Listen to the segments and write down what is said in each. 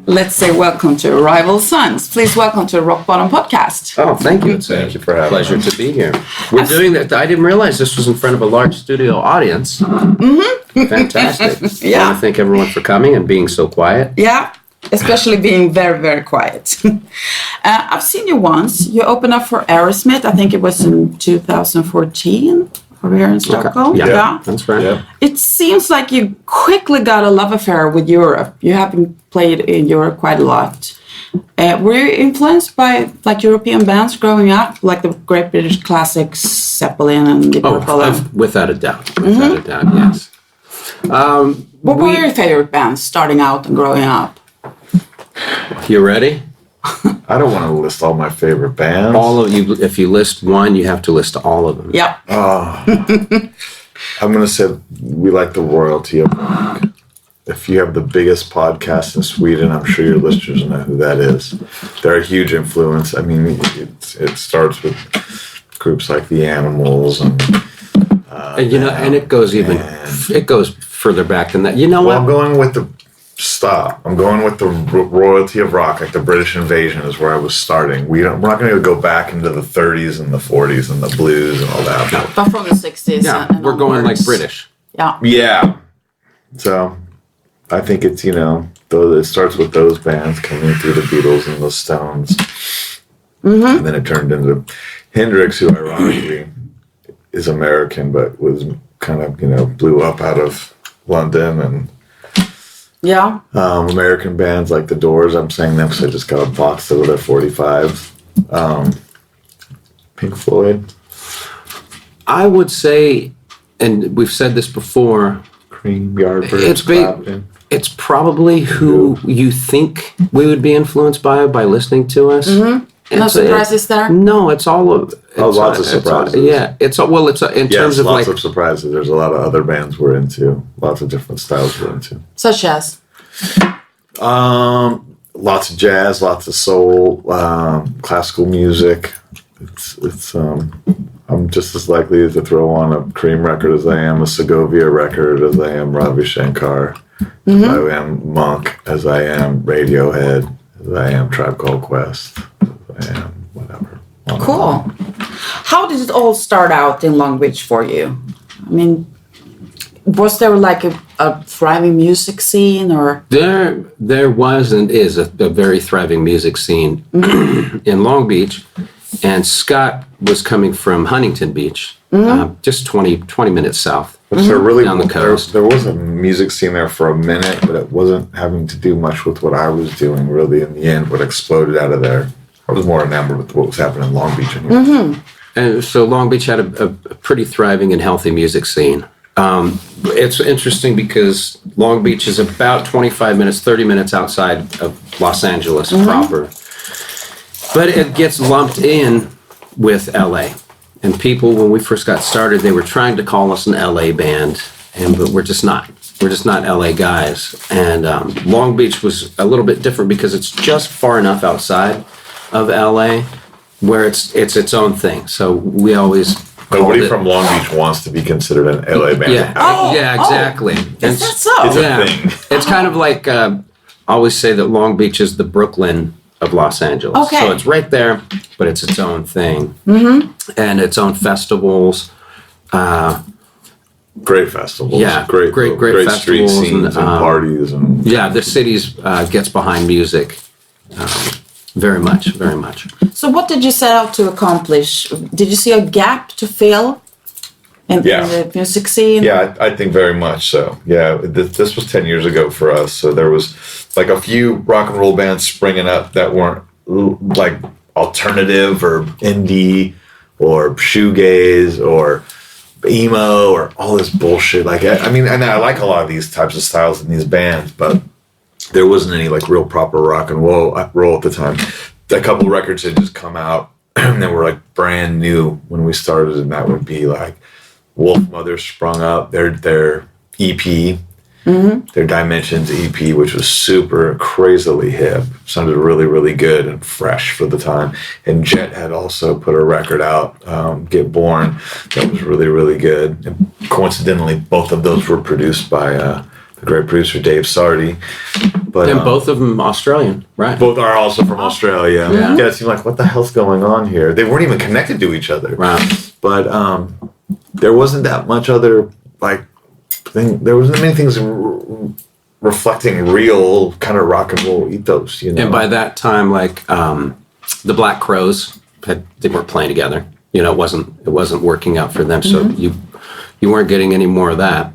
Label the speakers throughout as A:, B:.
A: let's say welcome to Rival Sons. Please welcome to Rock Böttom podcast.
B: Oh, thank you.
C: Thank you for having
B: Pleasure
C: us.
B: to be here. We're doing that. I didn't realize this was in front of a large studio audience. Mm-hmm. Fantastic.
A: Yeah.
B: I want to thank everyone for coming and being so quiet.
A: Yeah, especially being very, very quiet. I've seen you once. You opened up for Aerosmith. I think it was in 2014 over here in Stockholm.
B: Okay. Yeah, that's right.
C: Yeah.
A: It seems like you quickly got a love affair with Europe. You haven't played in Europe quite a lot. Were you influenced by like European bands growing up, like the Great British Classics, Zeppelin, and the
B: Without a doubt. Without a doubt, yes.
A: What were your favorite bands starting out and growing up?
B: You ready?
C: I don't want to list all my favorite bands.
B: All of you. If you list one, you have to list all of them.
A: Yep.
C: I'm going to say we like the royalty of rock. If you have the biggest podcast in Sweden, I'm sure your listeners know who that is. They're a huge influence. I mean, it starts with groups like the Animals and
B: and it goes it goes further back than that. You know what?
C: I'm going with the royalty of rock, like the British Invasion is where I was starting. We're not going to go back into the 30s and the 40s and the blues and all that.
B: No.
A: But from the 60s.
B: Yeah,
A: and
B: we're going like
A: onwards.
B: British.
A: Yeah.
C: Yeah. So I think it's, it starts with those bands coming through the Beatles and the Stones. Mm-hmm. And then it turned into Hendrix, who ironically is American, but was kind of, blew up out of London. And
A: Yeah.
C: American bands like The Doors, I'm saying them because I just got a box of their 45s. Pink Floyd.
B: I would say, and we've said this before,
C: Cream, Yardbirds, Clapton.
B: It's probably who you think we would be influenced by listening to us.
A: Mm-hmm. No surprises there?
B: No, it's all of...
C: Lots of surprises.
B: In terms of
C: lots of surprises. There's a lot of other bands we're into. Lots of different styles we're into.
A: Such as?
C: Lots of jazz, lots of soul, classical music. It's I'm just as likely to throw on a Cream record as I am a Segovia record, as I am Ravi Shankar, as I am Monk, as I am Radiohead, as I am Tribe Called Quest, as I am whatever.
A: Cool. How did it all start out in Long Beach for you? I mean, was there like a thriving music scene, or?
B: There was and is a very thriving music scene in Long Beach, and Scott was coming from Huntington Beach, just 20 minutes south.
C: So really,
B: down the coast.
C: There was a music scene there for a minute, but it wasn't having to do much with what I was doing. Really, in the end, what exploded out of there, I was more enamored with what was happening in Long Beach.
B: And so Long Beach had a pretty thriving and healthy music scene. It's interesting because Long Beach is about 25 minutes, 30 minutes outside of Los Angeles proper. But it gets lumped in with LA. And people, when we first got started, they were trying to call us an LA band, but we're just not. We're just not LA guys. And Long Beach was a little bit different because it's just far enough outside of LA where it's its own thing. So we always...
C: Nobody from Long Beach wants to be considered an LA band.
B: Yeah, exactly.
A: Is that so?
C: It's a thing.
B: It's kind of like, I always say that Long Beach is the Brooklyn of Los Angeles.
A: Okay.
B: So it's right there, but it's its own thing. Mm-hmm. And its own festivals.
C: Great festivals.
B: Yeah,
C: great
B: festivals
C: street scenes and parties. And
B: yeah, the city gets behind music very much, very much.
A: So what did you set out to accomplish? Did you see a gap to fill in the music scene?
C: Yeah, I think very much so. Yeah, this was 10 years ago for us. So there was like a few rock and roll bands springing up that weren't like alternative or indie or shoegaze or emo or all this bullshit. Like, I mean, and I like a lot of these types of styles in these bands, but there wasn't any like real proper rock and roll at the time. A couple of records had just come out and they were like brand new when we started, and that would be like Wolf Mother sprung up, their EP, their Dimensions EP, which was super crazily hip, sounded really, really good and fresh for the time. And Jet had also put a record out, Get Born, that was really, really good. And coincidentally, both of those were produced by the great producer Dave Sardi. But
B: And both of them Australian, right?
C: both are also from Australia.
B: Yeah.
C: Yeah, it seemed like, what the hell's going on here? They weren't even connected to each other.
B: Wow.
C: But there wasn't that much other, like, thing. There wasn't many things reflecting real kind of rock and roll ethos, you know?
B: And by that time, like, the Black Crows, they weren't playing together. You know, it wasn't working out for them. So you weren't getting any more of that.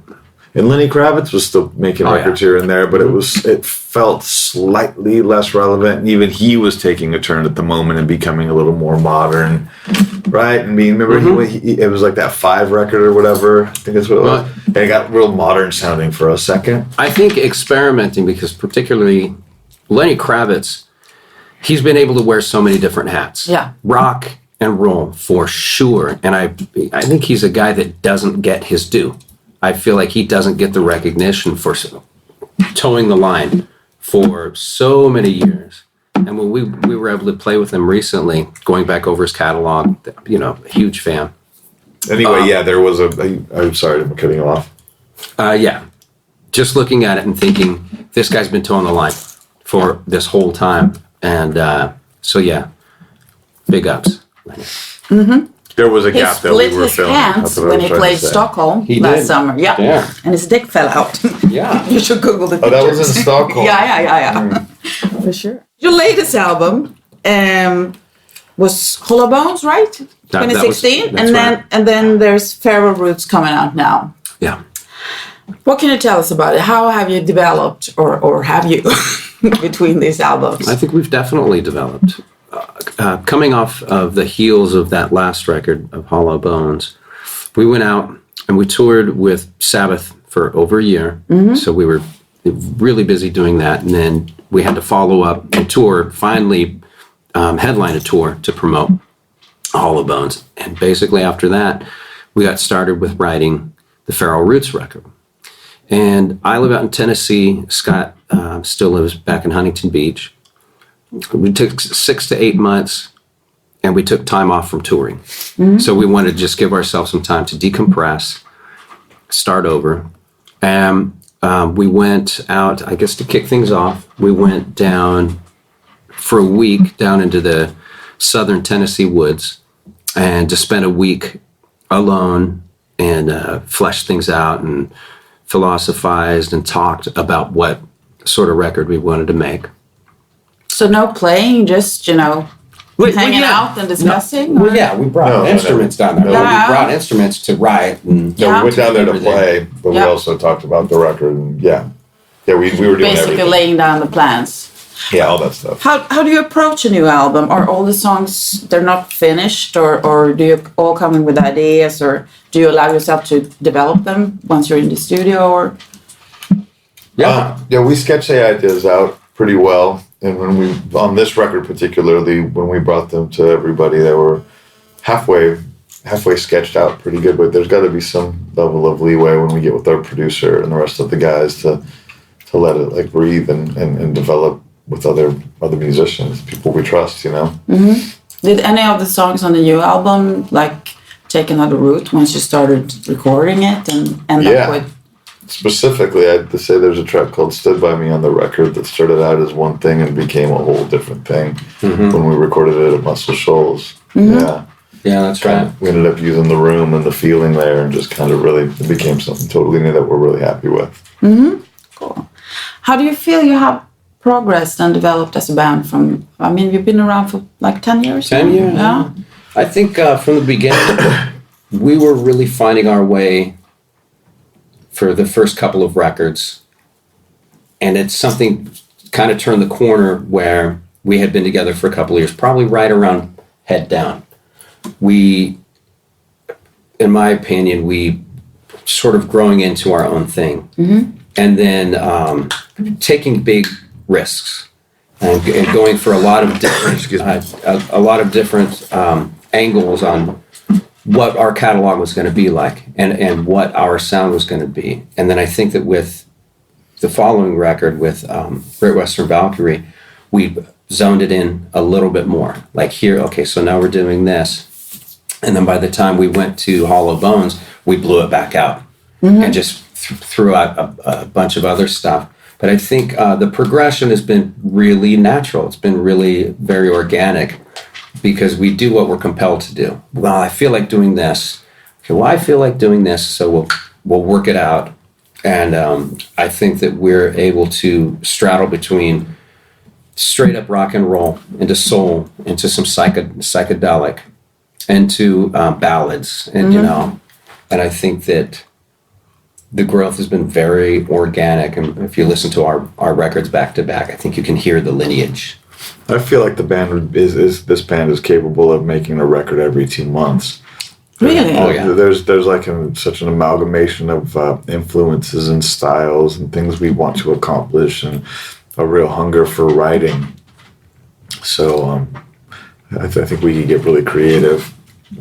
C: And Lenny Kravitz was still making records here and there, but it felt slightly less relevant. And even he was taking a turn at the moment and becoming a little more modern, right? I mean, remember it was like that 5 record or whatever. I think that's what it was. And it got real modern sounding for a second.
B: I think experimenting, because particularly Lenny Kravitz, he's been able to wear so many different hats.
A: Yeah.
B: Rock and roll for sure. And I think he's a guy that doesn't get his due. I feel like he doesn't get the recognition for towing the line for so many years. And when we were able to play with him recently, going back over his catalog, you know, huge fan.
C: Anyway, there was I'm sorry, I'm cutting you off.
B: Yeah. Just looking at it and thinking, this guy's been towing the line for this whole time. And so, yeah, big ups.
C: There was a
A: He
C: gap that we
A: split
C: were
A: his
C: filming.
A: hands
C: That's what I
A: when
C: was
A: he
C: trying to
A: played
C: say.
A: Stockholm
B: He
A: last
B: did.
A: summer. Yeah.
B: Yeah.
A: And his dick fell out.
B: Yeah.
A: You should Google the pictures.
C: Oh, that was in Stockholm.
A: Yeah. For sure. Your latest album was Hollow Bones, right?
B: That was-
A: 2016.
B: that's right.
A: And then there's Feral Roots coming out now.
B: Yeah.
A: What can you tell us about it? How have you developed, or have you, between these albums?
B: I think we've definitely developed. Coming off of the heels of that last record of Hollow Bones, we went out and we toured with Sabbath for over a year. So we were really busy doing that. And then we had to follow up and tour, finally headline a tour to promote Hollow Bones. And basically after that, we got started with writing the Feral Roots record. And I live out in Tennessee. Scott still lives back in Huntington Beach. We took 6 to 8 months, and we took time off from touring. So we wanted to just give ourselves some time to decompress, start over. And we went out, I guess to kick things off, we went down for a week down into the southern Tennessee woods and just spent a week alone and fleshed things out and philosophized and talked about what sort of record we wanted to make.
A: So no playing, just, hanging out and discussing?
B: Well,
A: or-
B: yeah, we brought instruments down there.
C: No.
B: We
A: Yeah.
B: brought instruments to write. And
C: So we went down there to
B: Everything.
C: play, but we
A: Yeah.
C: also talked about the record. And we were doing
A: Basically
C: everything.
A: laying down the plans.
C: Yeah, all that stuff.
A: How do you approach a new album? Are all the songs, they're not finished, or do you all come in with ideas, or do you allow yourself to develop them once you're in the studio? Or
C: We sketched the ideas out pretty well. And when on this record particularly, when we brought them to everybody, they were halfway sketched out pretty good. But there's got to be some level of leeway when we get with our producer and the rest of the guys to let it like breathe and develop with other musicians, people we trust,
A: did any of the songs on the new album like take another route once you started recording it and end up with?
C: Specifically, I had to say there's a track called Stood By Me on the record that started out as one thing and became a whole different thing when we recorded it at Muscle Shoals. Yeah,
B: that's right.
C: We ended up using the room and the feeling there and just kind of really, it became something totally new that we're really happy with.
A: Cool. How do you feel you have progressed and developed as a band you've been around for like 10 years?
B: 10 years.
A: Yeah.
B: I think from the beginning, we were really finding our way for the first couple of records. And it's something kind of turned the corner where we had been together for a couple of years, probably right around Head Down. We, in my opinion, we sort of growing into our own thing. And then taking big risks and going for a lot of different angles on what our catalog was going to be like and what our sound was going to be. And then I think that with the following record with Great Western Valkyrie, we zoned it in a little bit more. Like here, okay, so now we're doing this. And then by the time we went to Hollow Bones, we blew it back out and just threw out a bunch of other stuff. But I think the progression has been really natural. It's been really very organic because we do what we're compelled to do. Well, I feel like doing this. Okay, well, I feel like doing this, so we'll work it out. And I think that we're able to straddle between straight up rock and roll into soul, into some psychedelic, into ballads, and and I think that the growth has been very organic. And if you listen to our records back to back, I think you can hear the lineage.
C: I feel like the band this band is capable of making a record every 2 months.
A: Really?
B: Oh, yeah.
C: There's like such an amalgamation of influences and styles and things we want to accomplish, and a real hunger for writing. So I think we can get really creative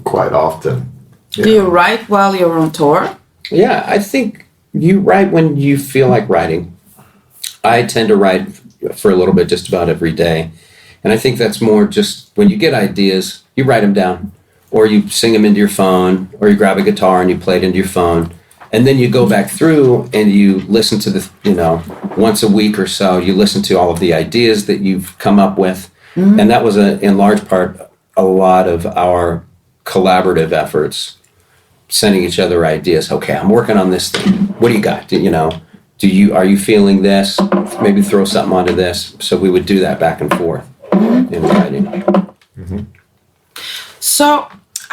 C: quite often.
A: Do you write while you're on tour?
B: Yeah, I think you write when you feel like writing. I tend to write for a little bit just about every day. And I think that's more just when you get ideas, you write them down, or you sing them into your phone, or you grab a guitar and you play it into your phone. And then you go back through and you listen to once a week or so, you listen to all of the ideas that you've come up with. Mm-hmm. And that was in large part a lot of our collaborative efforts, sending each other ideas. Okay, I'm working on this thing. What do you got? Are you feeling this? Maybe throw something onto this. So we would do that back and forth in writing.
C: Mm-hmm.
A: So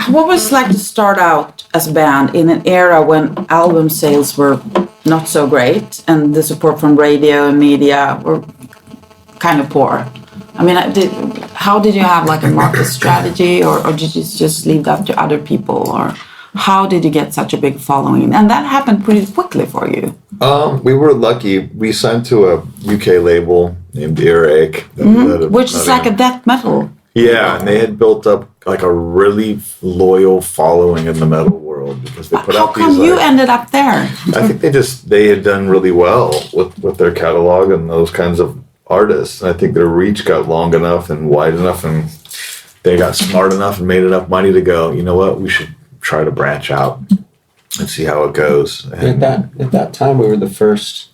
A: what was it like to start out as a band in an era when album sales were not so great and the support from radio and media were kind of poor? I mean, how did you have like a market strategy, or did you just leave that to other people, or how did you get such a big following? And that happened pretty quickly for you.
C: We were lucky. We signed to a UK label named Erika,
A: which is like a death metal.
C: Yeah, and they had built up like a really loyal following in the metal world because they put out these. How come
A: you ended up there?
C: I think they had done really well with their catalog and those kinds of artists, and I think their reach got long enough and wide enough, and they got smart enough and made enough money to go, you know what, we should try to branch out and see how it goes. And
B: at that time, we were the first.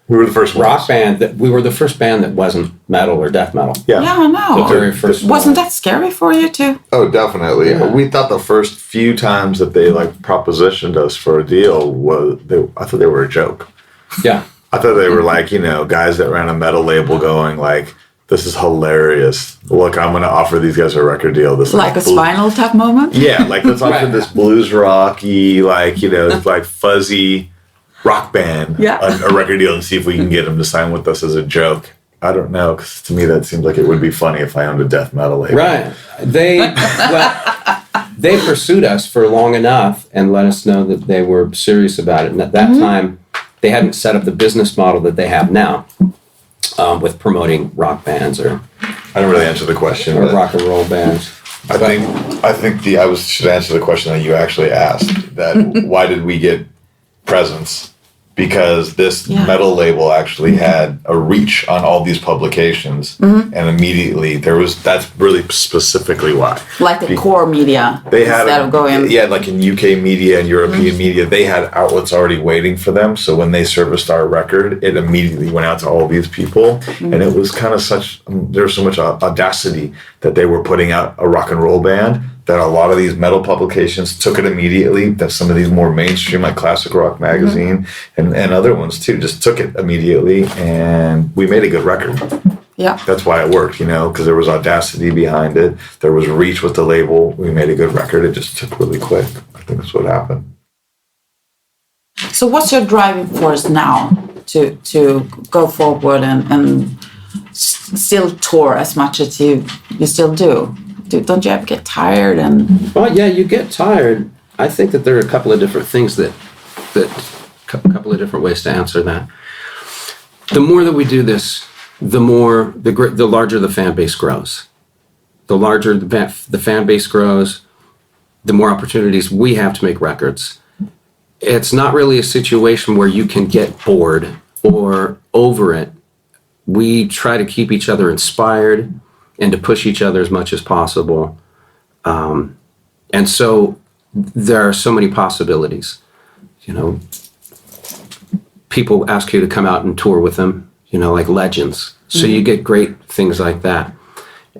C: We were the first
B: rock band we were the first band that wasn't metal or death metal.
C: Yeah,
A: I know.
B: The very first.
A: Wasn't that scary for you too?
C: Oh, definitely. Yeah. We thought the first few times that they like propositioned us for a deal I thought they were a joke.
B: Yeah,
C: I thought they were like, guys that ran a metal label going like, this is hilarious. Look, I'm going to offer these guys a record deal. This
A: like a Spinal Tap moment.
C: Yeah, like let's offer this blues rocky, like like fuzzy rock band a record deal and see if we can get them to sign with us as a joke. I don't know, because to me that seems like it would be funny if I owned a death metal label.
B: Right. They pursued us for long enough and let us know that they were serious about it. And at that time, they hadn't set up the business model that they have now with promoting rock bands or.
C: I don't really answer the question.
B: Or rock and roll bands.
C: I think should answer the question that you actually asked. That why did we get presence? Because this metal label actually had a reach on all these publications, and immediately that's really specifically why.
A: Like the core media.
C: They had like in UK media and European media, they had outlets already waiting for them. So when they serviced our record, it immediately went out to all these people, and it was kind of there was so much audacity that they were putting out a rock and roll band that a lot of these metal publications took it immediately, that some of these more mainstream, like Classic Rock Magazine and other ones too, just took it immediately, and we made a good record.
A: Yeah.
C: That's why it worked, because there was audacity behind it. There was reach with the label. We made a good record. It just took really quick. I think that's what happened.
A: So what's your driving force now to go forward and still tour as much as you still do? Don't you ever get tired?
B: Well, yeah, you get tired. I think that there are a couple of different things a couple of different ways to answer that. The more that we do this, the larger the fan base grows. The larger the fan base grows, the more opportunities we have to make records. It's not really a situation where you can get bored or over it. We try to keep each other inspired and to push each other as much as possible. And so there are so many possibilities. People ask you to come out and tour with them. like legends. So you get great things like that.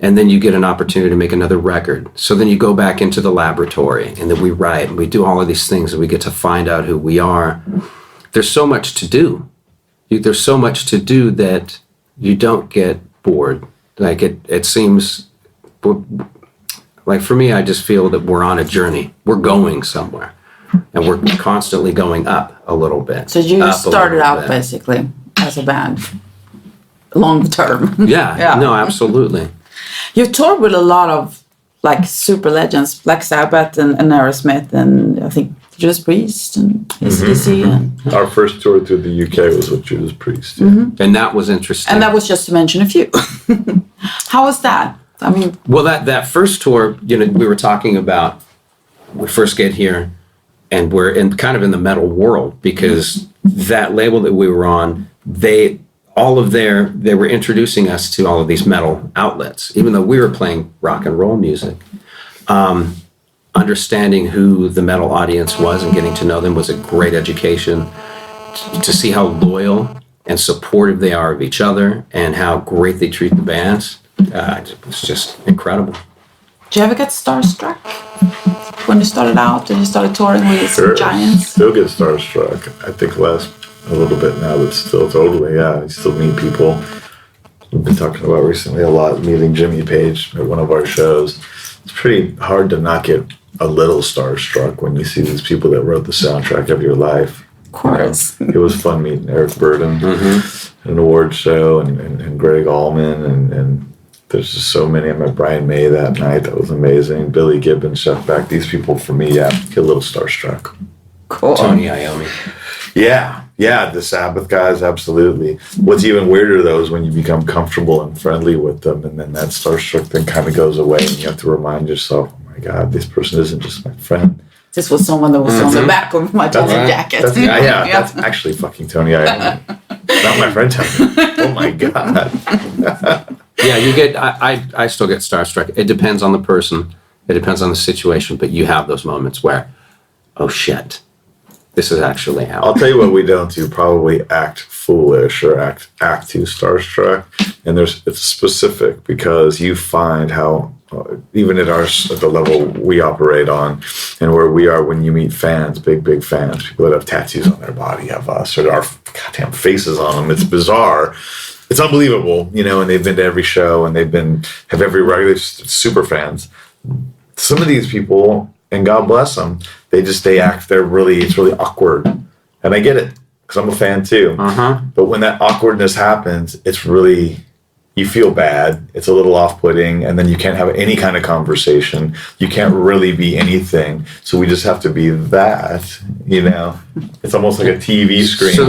B: And then you get an opportunity to make another record. So then you go back into the laboratory, and then we write, and we do all of these things, and we get to find out who we are. There's so much to do. There's so much to do that you don't get bored. Like it seems, like for me, I just feel that we're on a journey. We're going somewhere, and we're constantly going up a little bit.
A: So you started out basically as a band, long term.
B: Yeah, no, absolutely.
A: You've toured with a lot of like super legends, Black Sabbath and Aerosmith, and I think Judas Priest and AC/DC. And
C: Our first tour to the UK was with Judas Priest.
B: And that was interesting.
A: And that was just to mention a few. How was that? I mean,
B: well, that first tour, we were talking about, we first get here, and we're kind of in the metal world, because that label that we were on, they were introducing us to all of these metal outlets, even though we were playing rock and roll music. Understanding who the metal audience was and getting to know them was a great education. To see how loyal and supportive they are of each other and how great they treat the bands, it was just incredible.
A: did you ever get starstruck when you started out and you started touring with some giants?
C: Still get starstruck. I think last a little bit now, but still totally, yeah. You still meet people. We've been talking about recently a lot, meeting Jimmy Page at one of our shows. It's pretty hard to not get a little starstruck when you see these people that wrote the soundtrack of your life.
A: Of course.
C: It was fun meeting Eric Burdon at an award show, and Greg Allman, and there's just so many. I met Brian May that night. That was amazing. Billy Gibbons, Chef Beck. These people, for me, get a little starstruck.
A: Cool.
B: Tony Iommi.
C: Yeah, the Sabbath guys, absolutely. What's even weirder, though, is when you become comfortable and friendly with them, and then that starstruck thing kind of goes away, and you have to remind yourself, oh my God, this person isn't just my friend.
A: This was someone that was on the back of my Tony jacket.
C: That's actually fucking Tony Iommi. Not my friend Tony. Oh my God.
B: Yeah, you get, I still get starstruck. It depends on the person. It depends on the situation, but you have those moments where, oh shit, this is actually how.
C: I'll tell you what we don't do, probably act foolish or act too starstruck. And it's specific, because you find how, even at the level we operate on and where we are, when you meet fans, big fans, people that have tattoos on their body of us, or our goddamn faces on them. It's bizarre. It's unbelievable, and they've been to every show, and have every record. They're super fans. Some of these people, and God bless them, it's really awkward. And I get it, because I'm a fan too. But when that awkwardness happens, it's really, you feel bad. It's a little off-putting, and then you can't have any kind of conversation. You can't really be anything. So we just have to be that, It's almost like a TV screen. So,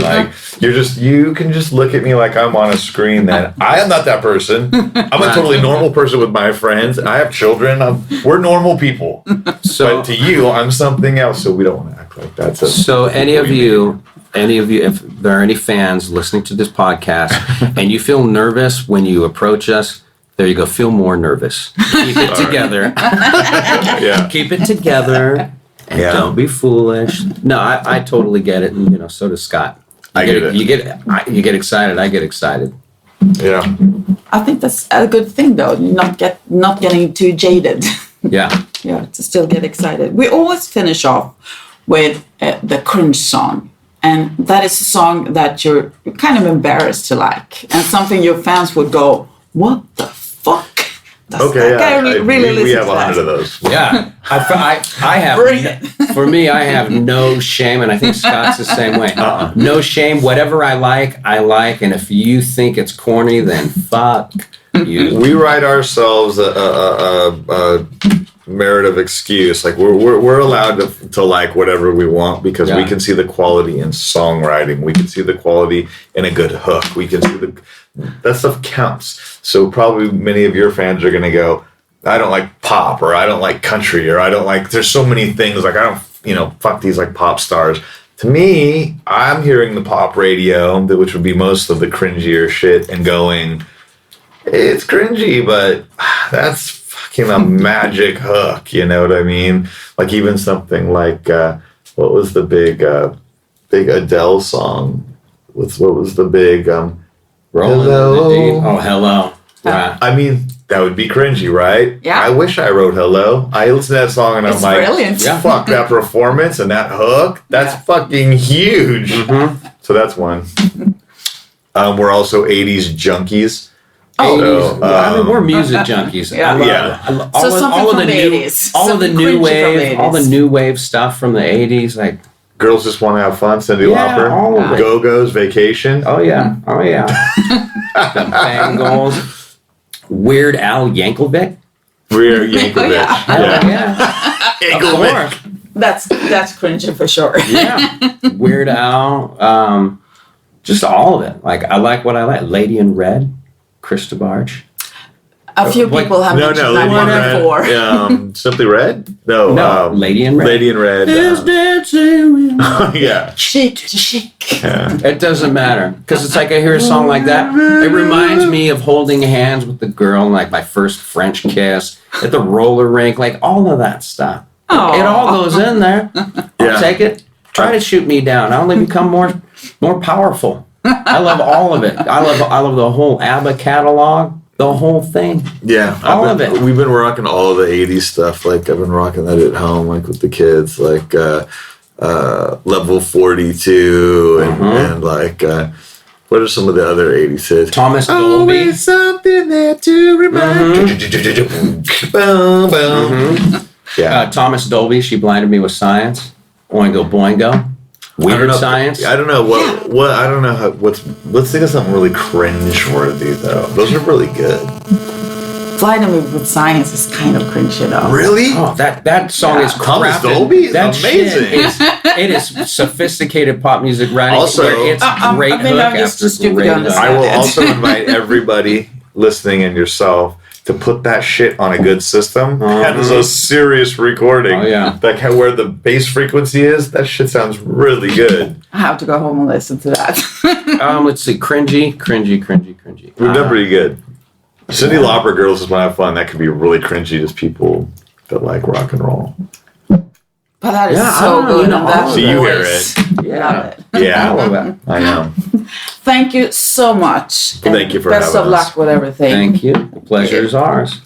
C: you can just look at me like I'm on a screen. That I am not that person. I'm a totally normal person with my friends. I have children. We're normal people. But to you, I'm something else. So we don't want to act like that.
B: So any of you, if there are any fans listening to this podcast and you feel nervous when you approach us, there you go. Feel more nervous. Keep it together. Keep it together. And don't be foolish. No, I totally get it. And, so does Scott. I get it. You get excited. I get excited.
C: Yeah.
A: I think that's a good thing, though. Not getting too jaded.
B: Yeah.
A: Yeah, to still get excited. We always finish off with the Cringe Song. And that is a song that you're kind of embarrassed to like. And something your fans would go, what the fuck?
C: We have 100 of those.
B: Yeah. I have, for me, I have no shame. And I think Scott's the same way. No shame. Whatever I like. And if you think it's corny, then fuck you.
C: We write ourselves a merit of excuse. Like we're allowed to like whatever we want, because we can see the quality in songwriting. We can see the quality in a good hook. We can see that stuff counts. So probably many of your fans are going to go, I don't like pop, or I don't like country, or I don't like, there's so many things, like I don't, fuck these like pop stars. To me, I'm hearing the pop radio, which would be most of the cringier shit, and going, it's cringy, but that's fucking a magic hook, you know what I mean? Like even something like, what was the big Adele song? What was the big,
B: Rolling
C: Hello.
B: in the deep. Oh, hello. Right.
C: I mean, that would be cringy, right?
A: Yeah.
C: I wish I wrote Hello. I listen to that song and
A: It's
C: I'm like,
A: brilliant.
B: Yeah.
C: fuck that performance and that hook. That's fucking huge.
B: Mm-hmm.
C: So that's one. We're also 80s junkies.
A: Oh.
B: 80s.
C: So,
B: I mean, we're music junkies.
A: Yeah.
B: I love,
C: Yeah.
B: I love,
A: So
B: all,
A: something
B: all of
A: from
B: the
A: the
B: new,
A: 80s.
B: all of the
A: Something
B: new
A: cringy from
B: wave,
A: the
B: all the
A: 80s.
B: new wave stuff from the 80s, like
C: Girls Just Want to Have Fun, Cyndi
B: Yeah,
C: Lauper.
B: all of it.
C: Go-Go's, Vacation.
B: oh yeah, the Bangles, Weird Al Yankovic.
C: We're Yankovic.
A: yeah.
B: Yeah, of course.
A: That's cringy for sure.
B: Yeah, Weird Al, just all of it. Like I like what I like. Lady in Red, Chris DeBarge.
A: A few
B: What-
A: people have
C: No,
A: mentioned
C: Lady in
A: that one before.
C: Red. Simply Red? No.
B: No, Lady in Red.
C: Lady in Red. Yeah.
A: Chic to chic.
C: Yeah.
B: It doesn't matter because it's like I hear a song like that. It reminds me of holding hands with the girl, like my first French kiss at the roller rink, like all of that stuff.
A: Aw.
B: It all goes in there.
C: Yeah.
B: I'll take it. Try to shoot me down. I only become more powerful. I love all of it. I love the whole ABBA catalog, the whole thing.
C: Yeah,
B: All of it.
C: We've been rocking all the '80s stuff. Like I've been rocking that at home, like with the kids, like Level 42, and like what are some of the other '80s hits?
B: Thomas Dolby.
C: Always something there to remind. Boom, boom. Yeah,
B: Thomas Dolby. She blinded me with science. Oingo boingo.
C: I don't
B: Weird
C: know-
B: science.
C: I don't know what I don't know how. Let's think of something really cringe worthy though. Those are really good.
A: Blinding Me with Science is kind of cringy though.
C: Really?
B: Oh, that song is
C: Thomas
B: crafted.
C: Dolby is
B: that
C: amazing.
B: Shit it is sophisticated pop music writing.
C: Also-
B: where it's great
A: I mean,
B: hook
A: I'm just
B: after
A: stupid
B: great
A: on
B: hook.
A: this
C: I will
A: Yeah.
C: also invite everybody listening and yourself to put that shit on a good system. That is a serious recording.
B: Oh, yeah.
C: That where the bass frequency is, that shit sounds really good.
A: I have to go home and listen to that.
B: Let's see, cringy.
C: We've done pretty good. Cyndi Lauper, Girls Just Want to Have Fun, that could be really cringy to people that like rock and roll.
A: But that is
B: Yeah, I
A: so
B: don't know,
A: good.
B: you know,
A: And that
B: all
C: So you hear
A: voice.
C: it.
B: Yeah.
A: Love it.
C: Yeah,
B: I love it.
C: I know.
A: Thank you so much.
C: Thank you for
A: best
C: having
A: of
C: us.
A: luck with everything.
B: Thank you. The pleasure is ours.